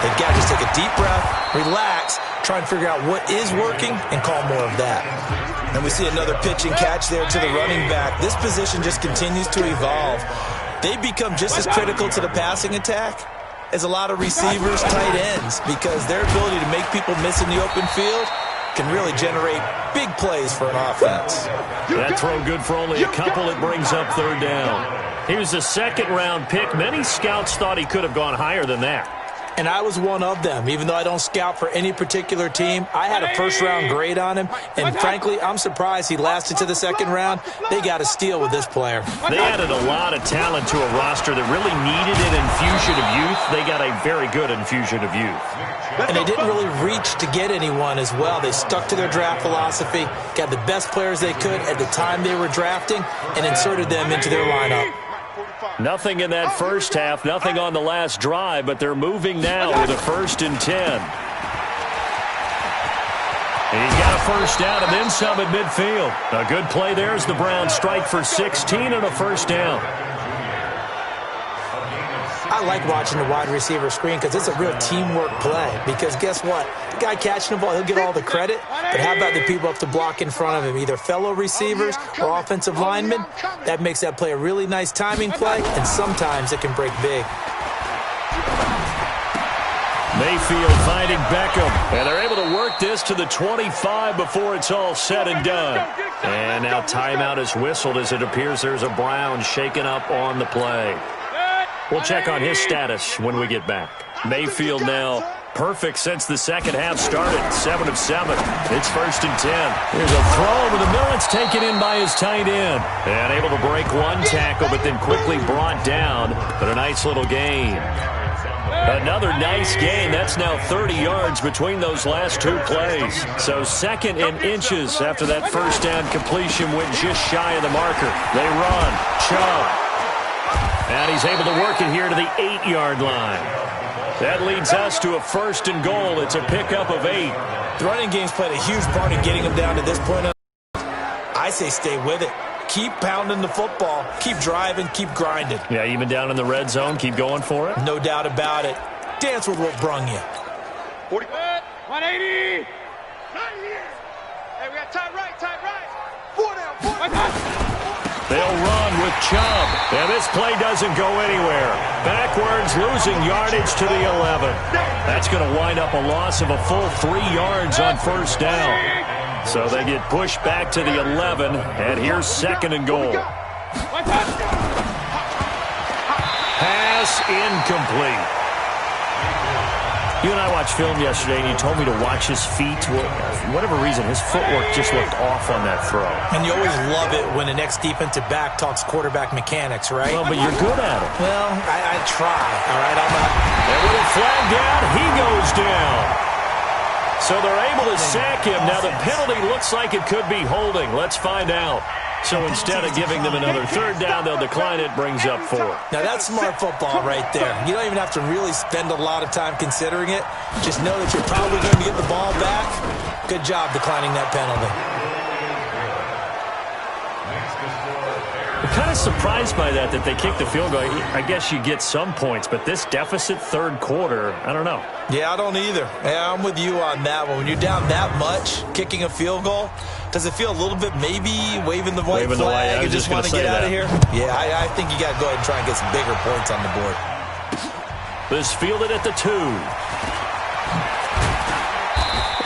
They've got to just take a deep breath, relax, try and figure out what is working and call more of that. And we see another pitch and catch there to the running back. This position just continues to evolve. They become just as critical to the passing attack as a lot of receivers, tight ends, because their ability to make people miss in the open field can really generate big plays for an offense. That throw good for only a couple. It brings up 3rd down. He was a 2nd-round pick. Many scouts thought he could have gone higher than that. And I was one of them. Even though I don't scout for any particular team, I had a 1st-round grade on him. And frankly, I'm surprised he lasted to the 2nd round. They got a steal with this player. They added a lot of talent to a roster that really needed an infusion of youth. They got a very good infusion of youth. And they didn't really reach to get anyone as well. They stuck to their draft philosophy, got the best players they could at the time they were drafting, and inserted them into their lineup. Nothing in that first half, nothing on the last drive, but they're moving now with a 1st and 10. He's got a 1st down and then some at midfield. A good play there as the Browns strike for 16 and a 1st down. I like watching the wide receiver screen because it's a real teamwork play. Because guess what? The guy catching the ball, he'll get all the credit. But how about the people up to block in front of him, either fellow receivers or offensive linemen? That makes that play a really nice timing play, and sometimes it can break big. Mayfield finding Beckham, and they're able to work this to the 25 before it's all said and done. And now timeout is whistled as it appears there's a Brown shaken up on the play. We'll check on his status when we get back. Mayfield now perfect since the second half started, 7 of 7. It's 1st and 10. Here's a throw over the middle. It's taken in by his tight end. And able to break one tackle, but then quickly brought down. But a nice little gain. Another nice gain. That's now 30 yards between those last two plays. So 2nd and inches after that first down completion went just shy of the marker. They run. Chubb. And he's able to work it here to the 8-yard line. That leads us to a 1st and goal. It's a pickup of 8. The running game's played a huge part in getting him down to this point. I say stay with it. Keep pounding the football. Keep driving. Keep grinding. Yeah, even down in the red zone, keep going for it. No doubt about it. Dance with what brung you. 40. 180. Hey, we got tight right, tight right. 4 down, 4. They'll run with Chubb. And this play doesn't go anywhere. Backwards, losing yardage to the 11. That's going to wind up a loss of a full 3 yards on 1st down. So they get pushed back to the 11, and here's 2nd and goal. Pass incomplete. You and I watched film yesterday, and you told me to watch his feet. For whatever reason, his footwork just looked off on that throw. And you always love it when the next defensive back talks quarterback mechanics, right? Well, but you're good at it. Well, I try, all right? I'm not. And with a flag down, he goes down. So they're able to sack him. Now the penalty looks like it could be holding. Let's find out. So instead of giving them another 3rd down, they'll decline it, brings up 4. Now that's smart football right there. You don't even have to really spend a lot of time considering it. Just know that you're probably going to get the ball back. Good job declining that penalty. I'm kind of surprised by that they kicked the field goal. I guess you get some points, but this deficit 3rd quarter, I don't know. Yeah, I don't either. Yeah, I'm with you on that one. When you're down that much, kicking a field goal, does it feel a little bit maybe waving the white flag and just want to get out of here? Yeah, I think you got to go ahead and try and get some bigger points on the board. This fielded at the 2.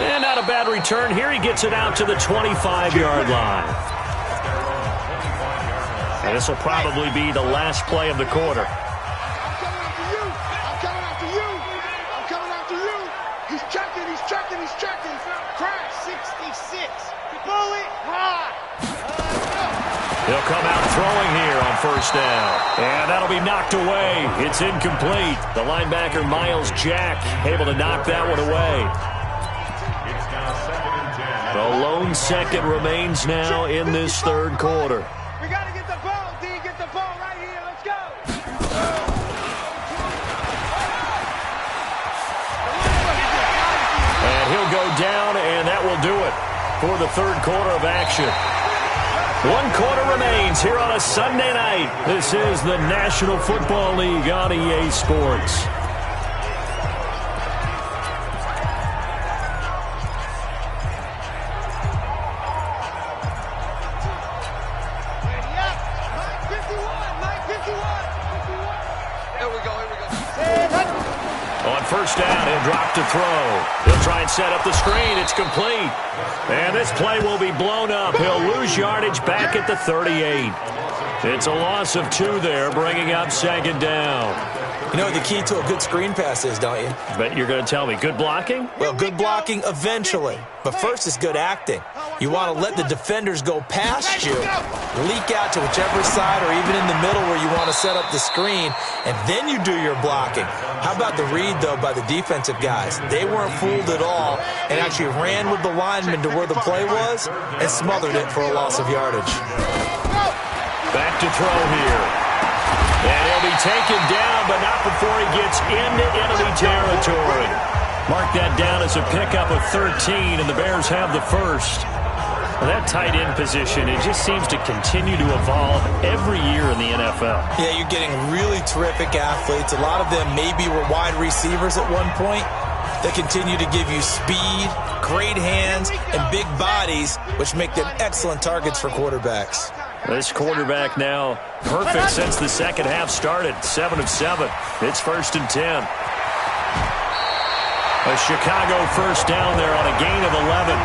And not a bad return here. He gets it out to the 25-yard line. And this will probably be the last play of the quarter. I'm coming after you. I'm coming after you. He's checking. Crash 66. Bullet high. He'll come out throwing here on 1st down. And that'll be knocked away. It's incomplete. The linebacker, Miles Jack, able to knock that one away. The lone 2nd remains now in this 3rd quarter. We got to get the ball, D. Get the ball right here. Let's go. And he'll go down, and that will do it for the 3rd quarter of action. 1 quarter remains here on a Sunday night. This is the National Football League on EA Sports. On 1st down, he'll drop to throw. He'll try and set up the screen. It's complete. And this play will be blown up. He'll lose yardage back at the 38. It's a loss of 2 there, bringing up 2nd down. You know what the key to a good screen pass is, don't you? Bet you're going to tell me. Good blocking? Well, good blocking eventually. But first is good acting. You want to let the defenders go past you, leak out to whichever side or even in the middle where you want to set up the screen, and then you do your blocking. How about the read, though, by the defensive guys? They weren't fooled at all and actually ran with the lineman to where the play was and smothered it for a loss of yardage. Back to throw here. And he'll be taken down, but not before he gets into enemy territory. Mark that down as a pickup of 13, and the Bears have the 1st. Well, that tight end position, it just seems to continue to evolve every year in the NFL. Yeah, you're getting really terrific athletes. A lot of them maybe were wide receivers at one point. They continue to give you speed, great hands, and big bodies, which make them excellent targets for quarterbacks. This quarterback now perfect since the second half started. 7 of 7. It's 1st and 10. A Chicago first down there on a gain of 11.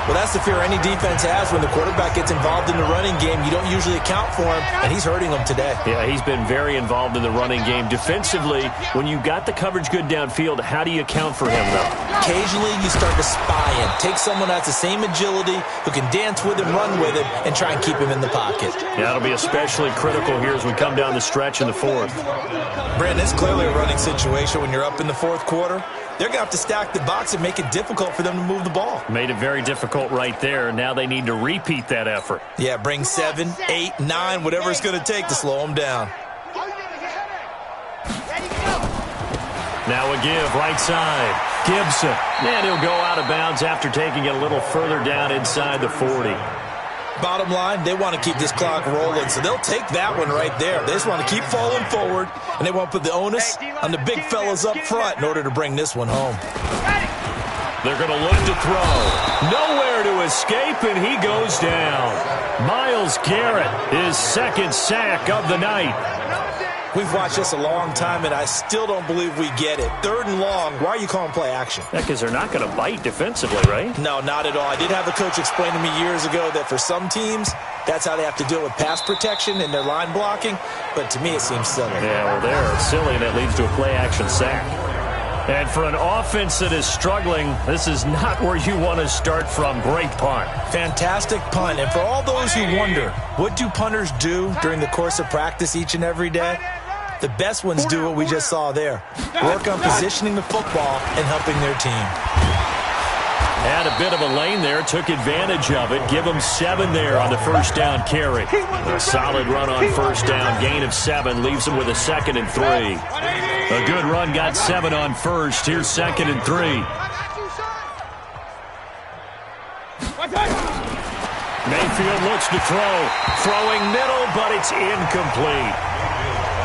Well, that's the fear any defense has when the quarterback gets involved in the running game. You don't usually account for him, and he's hurting them today. Yeah, he's been very involved in the running game. Defensively, when you got the coverage good downfield, how do you account for him, though? Occasionally, you start to spy him. Take someone that has the same agility, who can dance with him, run with him, and try and keep him in the pocket. Yeah, that'll be especially critical here as we come down the stretch in the fourth. Brandon, it's clearly a running situation when you're up in the fourth quarter. They're going to have to stack the box and make it difficult for them to move the ball. Made it very difficult right there. Now they need to repeat that effort. Yeah, bring 7, 8, 9, whatever it's going to take to slow them down. Now a give, right side. Gibson. And he'll go out of bounds after taking it a little further down inside the 40. Bottom line, they want to keep this clock rolling, so they'll take that one right there. They just want to keep falling forward, and they want to put the onus on the big fellas up front in order to bring this one home. They're going to look to throw. Nowhere to escape, and he goes down. Myles Garrett, his second sack of the night. We've watched this a long time, and I still don't believe we get it. 3rd and long, why are you calling play action? Yeah, because they're not going to bite defensively, right? No, not at all. I did have a coach explain to me years ago that for some teams, that's how they have to deal with pass protection and their line blocking, but to me it seems silly. Yeah, well, they're silly, and that leads to a play action sack. And for an offense that is struggling, this is not where you want to start from. Great punt. Fantastic punt. And for all those who wonder, what do punters do during the course of practice each and every day? The best ones do what we just saw there. Work on positioning the football and helping their team. Had a bit of a lane there, took advantage of it. Give them 7 there on the first down carry. A solid run on first down, gain of 7, leaves them with a 2nd and 3. A good run, got 7 on first. Here's 2nd and 3. Mayfield looks to throw. Throwing middle, but it's incomplete.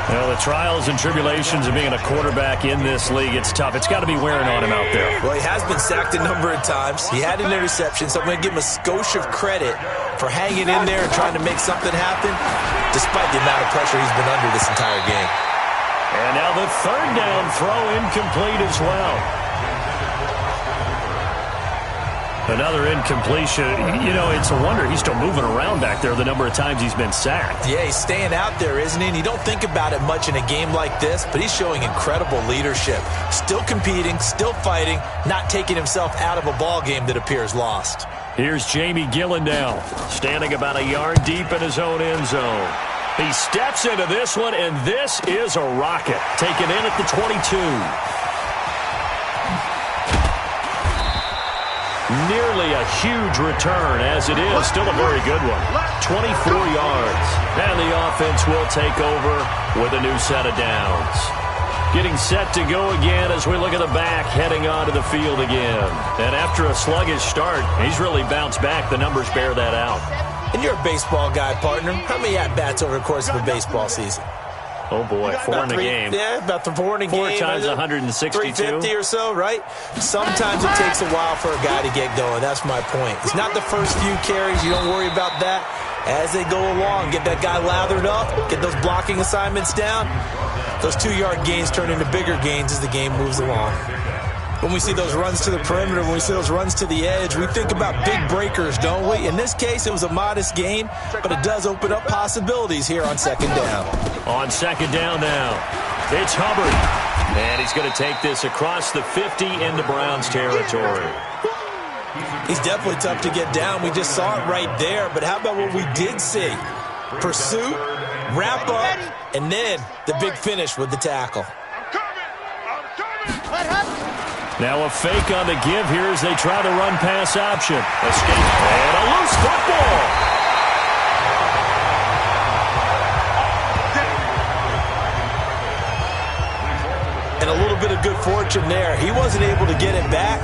Well, the trials and tribulations of being a quarterback in this league, it's tough. It's got to be wearing on him out there. Well, he has been sacked a number of times. He had an interception, so I'm going to give him a skosh of credit for hanging in there and trying to make something happen, despite the amount of pressure he's been under this entire game. And now the 3rd down throw incomplete as well. Another incompletion. You know, it's a wonder he's still moving around back there the number of times he's been sacked. Yeah, he's staying out there, isn't he? And you don't think about it much in a game like this, but he's showing incredible leadership. Still competing, still fighting, not taking himself out of a ball game that appears lost. Here's Jamie Gillen now, standing about a yard deep in his own end zone. He steps into this one, and this is a rocket. Taken in at the 22. Nearly a huge return, as it is. Still a very good one. 24 yards. And the offense will take over with a new set of downs. Getting set to go again as we look at the back, heading onto the field again. And after a sluggish start, he's really bounced back. The numbers bear that out. And you're a baseball guy, partner. How many at-bats over the course of a baseball season? Oh, boy, 4 in a game. Yeah, about the 4 in a game. 4 times 162. 350 or so, right? Sometimes it takes a while for a guy to get going. That's my point. It's not the first few carries. You don't worry about that. As they go along, get that guy lathered up, get those blocking assignments down. Those 2-yard gains turn into bigger gains as the game moves along. When we see those runs to the perimeter, when we see those runs to the edge, we think about big breakers, don't we? In this case, it was a modest gain, but it does open up possibilities here on 2nd down. On 2nd down now, it's Hubbard. And he's going to take this across the 50 into Browns territory. He's definitely tough to get down. We just saw it right there. But how about what we did see? Pursuit, wrap up, and then the big finish with the tackle. Now a fake on the give here as they try to run pass option. Escape and a loose football. And a little bit of good fortune there. He wasn't able to get it back,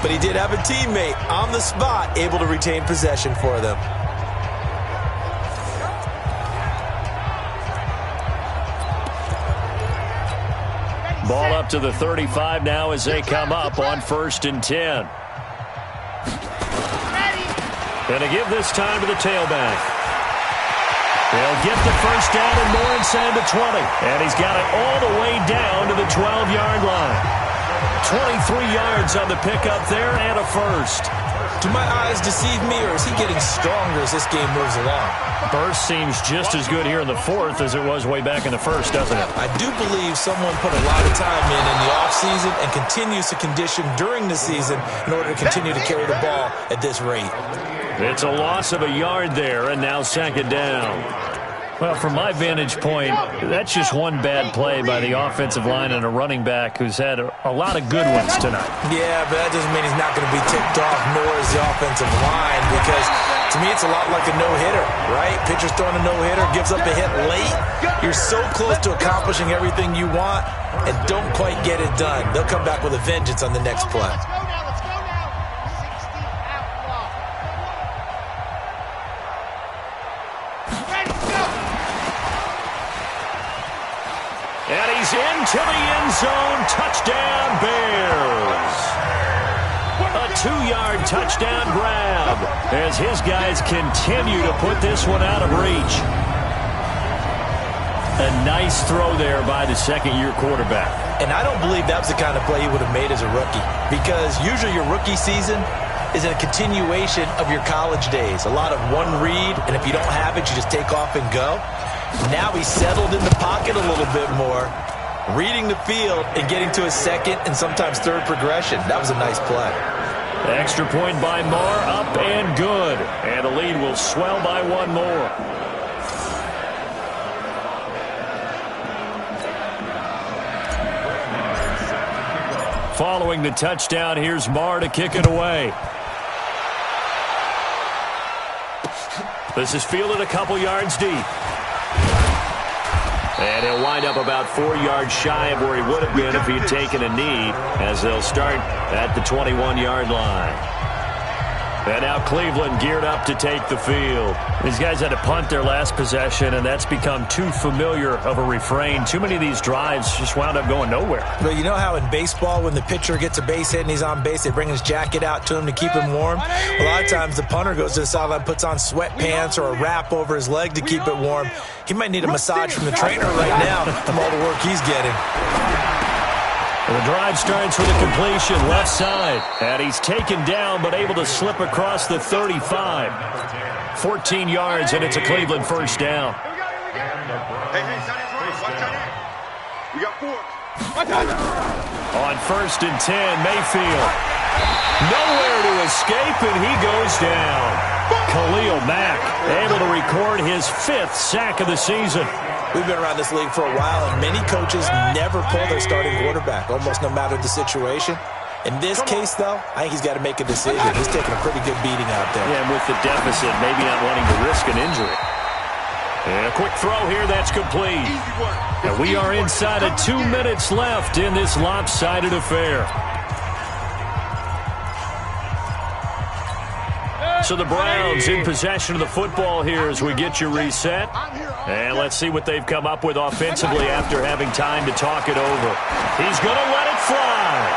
but he did have a teammate on the spot able to retain possession for them. Ball up to the 35 now as they come up on 1st and 10. Going to give this time to the tailback. They'll get the first down and more inside the 20. And he's got it all the way down to the 12-yard line. 23 yards on the pickup there and a first. Do my eyes deceive me, or is he getting stronger as this game moves along? Burst seems just as good here in the 4th as it was way back in the 1st, doesn't it? I do believe someone put a lot of time in the offseason and continues to condition during the season in order to continue to carry the ball at this rate. It's a loss of a yard there, and now 2nd down. Well, from my vantage point, that's just one bad play by the offensive line and a running back who's had a lot of good ones tonight. Yeah, but that doesn't mean he's not going to be ticked off, nor is the offensive line, because to me it's a lot like a no-hitter, right? Pitcher's throwing a no-hitter, gives up a hit late. You're so close to accomplishing everything you want and don't quite get it done. They'll come back with a vengeance on the next play. And he's into the end zone. Touchdown, Bears. A 2-yard touchdown grab as his guys continue to put this one out of reach. A nice throw there by the second-year quarterback. And I don't believe that was the kind of play he would have made as a rookie, because usually your rookie season is a continuation of your college days. A lot of one read, and if you don't have it, you just take off and go. Now he's settled in the pocket a little bit more, reading the field and getting to a second and sometimes third progression. That was a nice play. Extra point by Marr, up and good. And the lead will swell by one more. Following the touchdown, here's Marr to kick it away. This is fielded a couple yards deep. And he'll wind up about 4 yards shy of where he would have been if he'd taken a knee, as they'll start at the 21-yard line. And now Cleveland geared up to take the field. These guys had to punt their last possession, and that's become too familiar of a refrain. Too many of these drives just wound up going nowhere. But you know how in baseball, when the pitcher gets a base hit and he's on base, they bring his jacket out to him to keep him warm? A lot of times the punter goes to the sideline, puts on sweatpants or a wrap over his leg to keep it warm. He might need a massage from the trainer right now from all the work he's getting. The drive starts with a completion left side. And he's taken down but able to slip across the 35. 14 yards, and it's a Cleveland first down. We got 4. On 1st and 10, Mayfield. Nowhere to escape, and he goes down. Khalil Mack able to record his 5th sack of the season. We've been around this league for a while, and many coaches never pull their starting quarterback, almost no matter the situation. In this case, though, I think he's got to make a decision. He's taking a pretty good beating out there. Yeah, and with the deficit, maybe not wanting to risk an injury. And a quick throw here, that's complete. And we are inside of 2 minutes left in this lopsided affair. So the Browns in possession of the football here as we get you reset. And let's see what they've come up with offensively after having time to talk it over. He's going to let it fly.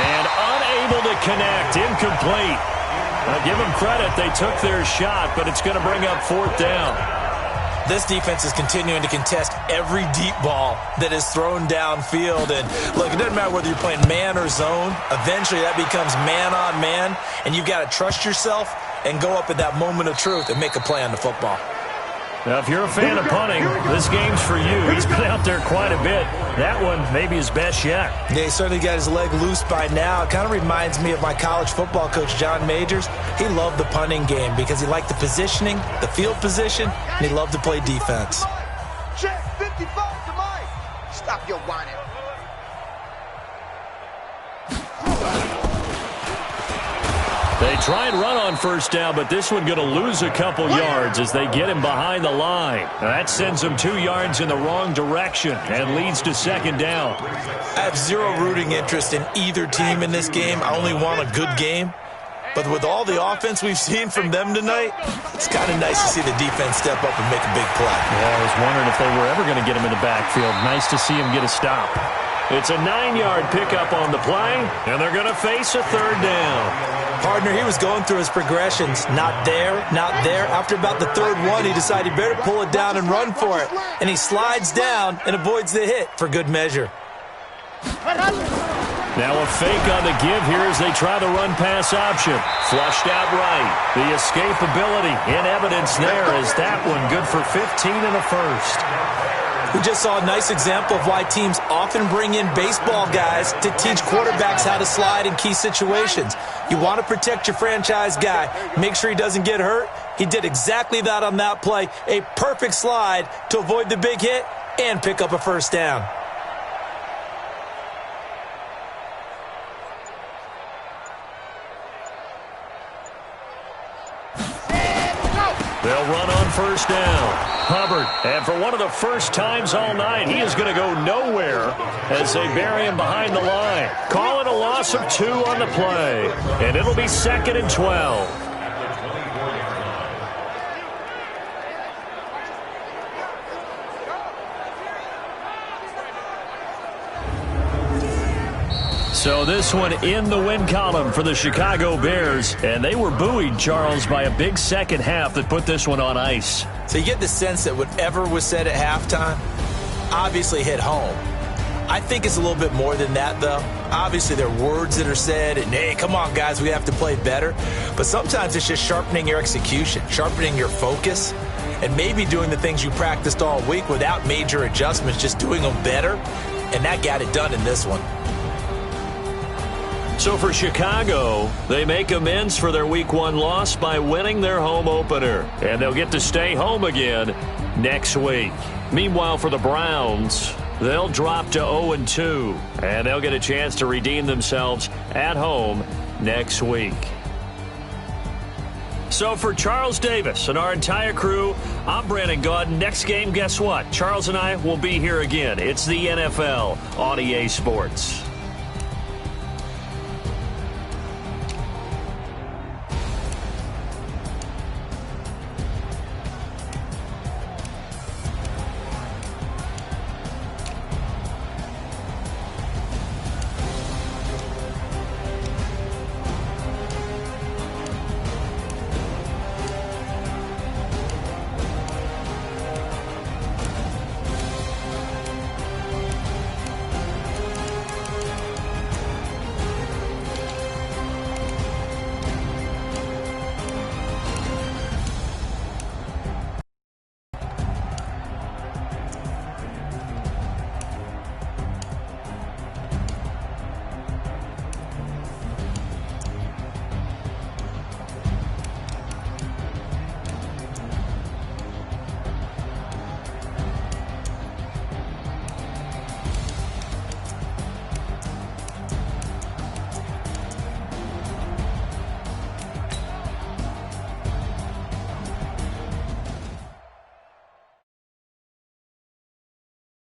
And unable to connect, incomplete. Give them credit, they took their shot, but it's going to bring up 4th down. This defense is continuing to contest every deep ball that is thrown downfield. And look, it doesn't matter whether you're playing man or zone. Eventually that becomes man on man, and you've got to trust yourself and go up at that moment of truth and make a play on the football. Now, if you're a fan of punting, this game's for you. He's been out there quite a bit. That one, maybe his best yet. Yeah, he certainly got his leg loose by now. It kind of reminds me of my college football coach, John Majors. He loved the punting game because he liked the positioning, the field position, and he loved to play defense. Check 55 to Mike. Stop your whining. They try and run on first down, but this one going to lose a couple yards as they get him behind the line. That sends him 2 yards in the wrong direction and leads to second down. I have zero rooting interest in either team in this game. I only want a good game. But with all the offense we've seen from them tonight, it's kind of nice to see the defense step up and make a big play. Yeah, I was wondering if they were ever going to get him in the backfield. Nice to see him get a stop. It's a 9-yard pickup on the play, and they're going to face a third down. Partner, he was going through his progressions. Not there, not there. After about the third one, he decided he better pull it down and run for it. And he slides down and avoids the hit for good measure. Now a fake on the give here as they try the run-pass option. Flushed out right. The escapability in evidence there as that one good for 15 and a first. We just saw a nice example of why teams often bring in baseball guys to teach quarterbacks how to slide in key situations. You want to protect your franchise guy. Make sure he doesn't get hurt. He did exactly that on that play. A perfect slide to avoid the big hit and pick up a first down. They'll run on first down. Hubbard, and for one of the first times all night, he is going to go nowhere as they bury him behind the line. Call it a loss of 2 on the play, and it'll be 2nd and 12. So this one in the win column for the Chicago Bears. And they were buoyed, Charles, by a big second half that put this one on ice. So you get the sense that whatever was said at halftime obviously hit home. I think it's a little bit more than that, though. Obviously, there are words that are said, and, hey, come on, guys, we have to play better. But sometimes it's just sharpening your execution, sharpening your focus, and maybe doing the things you practiced all week without major adjustments, just doing them better. And that got it done in this one. So for Chicago, they make amends for their Week 1 loss by winning their home opener. And they'll get to stay home again next week. Meanwhile, for the Browns, they'll drop to 0-2. And they'll get a chance to redeem themselves at home next week. So for Charles Davis and our entire crew, I'm Brandon Gaudin. Next game, guess what? Charles and I will be here again. It's the NFL on EA Sports.